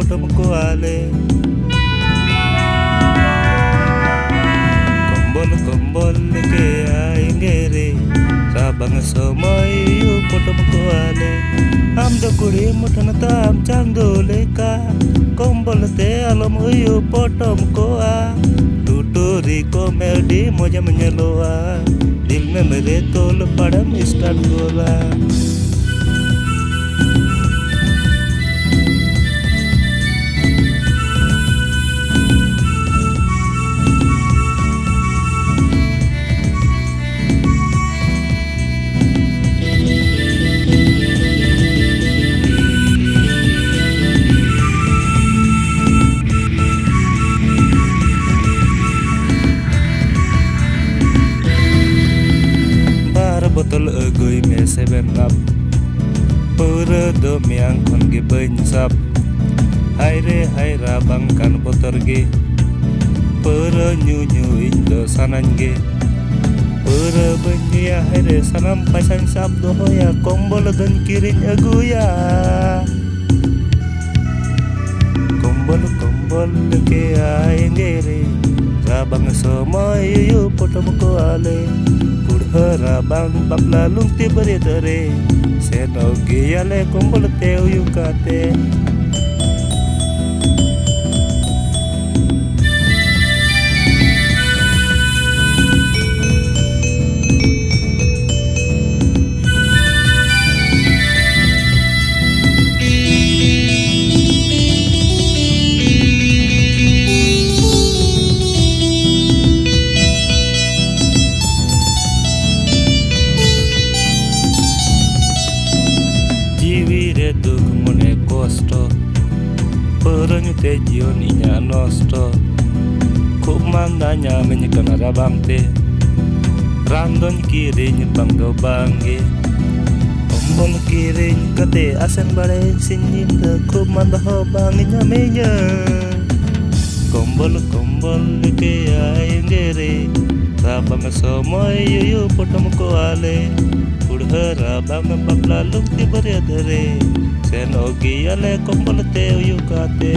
potom ko ale. Kombol ke aingere sabang somoy yu potom ko ale. Am do kuri mutana tam chando leka kombol te alam yu potom ko a. Tutori komedi moja menyeloa दिल में मेरे तोल पड़म स्टार्ट गोला botol agui me 7 up pura dom yang kon ge benyap hai re hai ra bang kan potor ge pura nyu indo sanan ge pura benya hai re sanam pasan sap do ya kombol dan kirin agu ya kombol ke aingere rabang somoy yu potom ko ale Harabang bakla lungti beri tere Seno giyale kumbul teu yukate duk mone kosto peranyu te jion inya nosto kuk mandanya menyekan rabang te randon kiring bang do bangge ombol kiring kate asen bare sinyin te kuk manda ho banginya menya kombol ke aingere rabang somoy yu potom ko ale Harabang bakla lungti beri tere Seno giyale kombol teu yukate